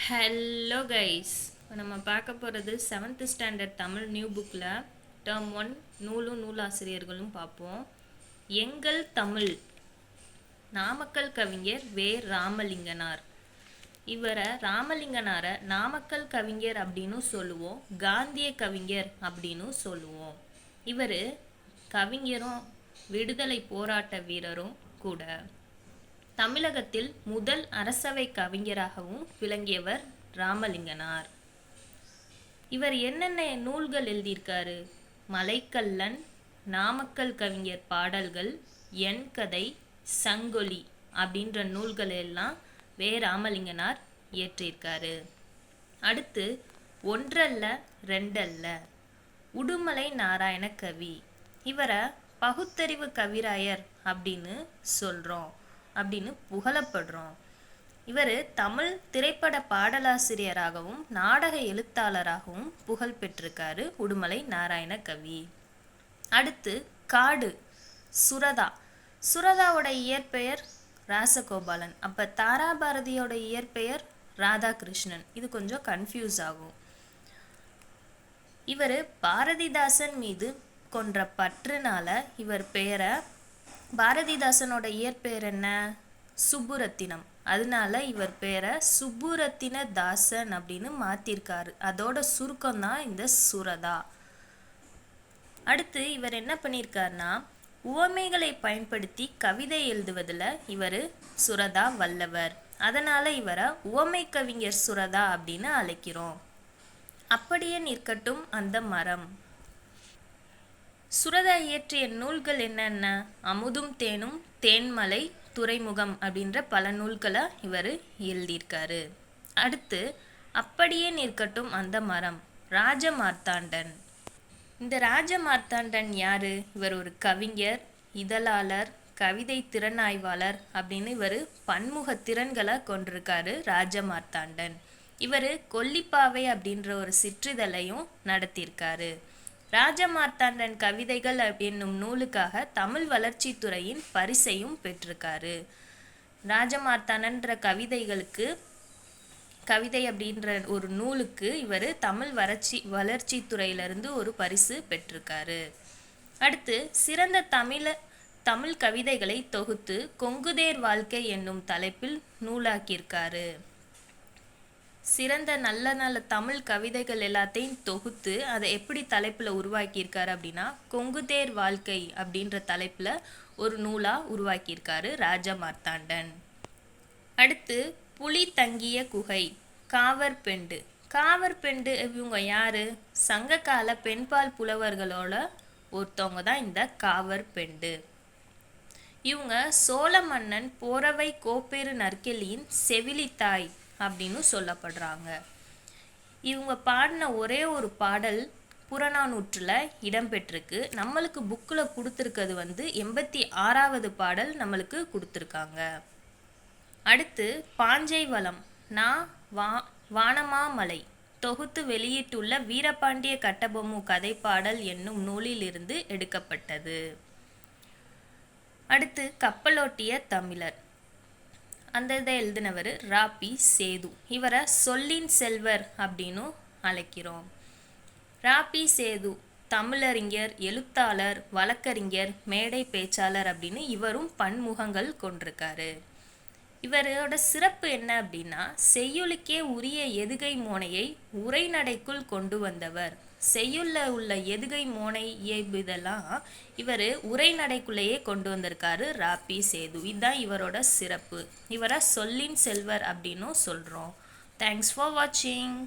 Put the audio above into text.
Hello guys, நம்ம பார்க்க போகிறது 7th ஸ்டாண்டர்ட் தமிழ் நியூ புக்கில் டேர்ம் 1 நூலும் நூலாசிரியர்களும் பார்ப்போம். எங்கள் தமிழ். நாமக்கல் கவிஞர் வே ராமலிங்கனார். இவரை ராமலிங்கனாரை நாமக்கல் கவிஞர் அப்படின்னு சொல்லுவோம், காந்திய கவிஞர் அப்படின்னு சொல்லுவோம். இவர் கவிஞரும் விடுதலை போராட்ட வீரரும் கூட. தமிழகத்தில் முதல் அரசவை கவிஞராகவும் விளங்கியவர் ராமலிங்கனார். இவர் என்னென்ன நூல்கள் எழுதியிருக்காரு? மலைக்கல்லன், நாமக்கல் கவிஞர் பாடல்கள், என் கதை, சங்கொலி அப்படின்ற நூல்கள் எல்லாம் வே ராமலிங்கனார் இயற்றியிருக்காரு. அடுத்து ஒன்றல்ல ரெண்டல்ல, உடுமலை நாராயண கவி. இவரை பகுத்தறிவு கவிராயர் அப்படின்னு சொல்கிறோம், அப்படின்னு புகழப்படுறோம். இவர் தமிழ் திரைப்பட பாடலாசிரியராகவும் நாடக எழுத்தாளராகவும் புகழ் பெற்றிருக்காரு உடுமலை நாராயண கவி. அடுத்து காடு, சுரதா. சுரதாவோட இயற்பெயர் ராசகோபாலன். அப்போ தாராபாரதியோட இயற்பெயர் ராதாகிருஷ்ணன். இது கொஞ்சம் கன்ஃபியூஸ் ஆகும். இவர் பாரதிதாசன் மீது கொன்ற பற்றுனால இவர் பெயரை, பாரதிதாசனோட இயற்பெயர் என்ன? சுப்புரத்தினம். அதனால இவர் பேரை சுப்புரத்தின தாசன் அப்படின்னு மாற்றிருக்காரு. அதோட சுருக்கம் தான் இந்த சுரதா. அடுத்து இவர் என்ன பண்ணியிருக்காருன்னா, உவமைகளை பயன்படுத்தி கவிதை எழுதுவதில் இவர் சுரதா வல்லவர். அதனால் இவரை உவமை கவிஞர் சுரதா அப்படின்னு அழைக்கிறோம். அப்படியே நிற்கட்டும் அந்த மரம். சுரதா இயற்றிய நூல்கள் என்னென்ன? அமுதும் தேனும், தேன்மலை, துறைமுகம் அப்படின்ற பல நூல்களை இவர் எழுதியிருக்காரு. அடுத்து அப்படியே நிற்கட்டும் அந்த மரம், ராஜமார்த்தாண்டன். இந்த ராஜமார்த்தாண்டன் யாரு? இவர் ஒரு கவிஞர், இதழாளர், கவிதை திறனாய்வாளர் அப்படின்னு இவர் பன்முக திறன்களை கொண்டிருக்காரு ராஜமார்த்தாண்டன். இவர் கொல்லிப்பாவை அப்படின்ற ஒரு சிற்றிதழையும் நடத்தியிருக்காரு. ராஜமார்த்தாண்டன் கவிதைகள் என்னும் நூலுக்காக தமிழ் வளர்ச்சித்துறையின் பரிசையும் பெற்றிருக்காரு. ராஜமார்த்தாண்டன்ற கவிதைகளுக்கு, கவிதை அப்படின்ற ஒரு நூலுக்கு இவர் தமிழ் வளர்ச்சித்துறையிலிருந்து ஒரு பரிசு பெற்றிருக்காரு. அடுத்து சிறந்த தமிழ் கவிதைகளை தொகுத்து கொங்குதேர் வாழ்க்கை என்னும் தலைப்பில் நூலாக்கியிருக்காரு. சிறந்த நல்ல தமிழ் கவிதைகள் எல்லாத்தையும் தொகுத்து அதை எப்படி தலைப்பில் உருவாக்கியிருக்காரு அப்படின்னா, கொங்குதேர் வாழ்க்கை அப்படின்ற தலைப்பில் ஒரு நூலாக உருவாக்கியிருக்காரு ராஜமார்த்தாண்டன். அடுத்து புலி தங்கிய குகை, காவற்பெண்டு. காவற்பெண்டு இவங்க யாரு? சங்ககால பெண்பால் புலவர்களோட ஒருத்தவங்க தான் இந்த காவற்பெண்டு. இவங்க சோழ மன்னன் போரவை கோப்பேறு நற்கெல்லியின் செவிலித்தாய் அப்படின்னு சொல்லப்படுறாங்க. இவங்க பாடின ஒரே ஒரு பாடல் புறநானூற்றில் இடம்பெற்றிருக்கு. நம்மளுக்கு புக்கில் கொடுத்துருக்கிறது 86வது பாடல் நம்மளுக்கு கொடுத்துருக்காங்க. அடுத்து பாஞ்சை வளம், வானமாமலை தொகுத்து வெளியிட்டுள்ள வீரபாண்டிய கட்டபொம்மு கதைப்பாடல் என்னும் நூலிலிருந்து எடுக்கப்பட்டது. அடுத்து கப்பலோட்டிய தமிழர். அந்த இதை எழுதினவர் ராபி சேது. இவரை சொல்லின் செல்வர் அப்படின்னு அழைக்கிறோம். ராபி சேது தமிழறிஞர், எழுத்தாளர், வழக்கறிஞர், மேடை பேச்சாளர் அப்படின்னு இவரும் பன்முகங்கள் கொண்டிருக்காரு. இவரோட சிறப்பு என்ன அப்படின்னா, செய்யுளுக்கே உரிய எதுகை மோனையை உரைநடைக்குள் கொண்டு வந்தவர். செய்யுள்ள உள்ள எதுகை மோனை இதெல்லாம் இவர் உரைநடைக்குள்ளேயே கொண்டு வந்திருக்காரு ராபி சேது. இதுதான் இவரோட சிறப்பு. இவரை சொல்லின் செல்வர் அப்படின்னும் சொல்கிறோம். தேங்க்ஸ் ஃபார் வாட்சிங்.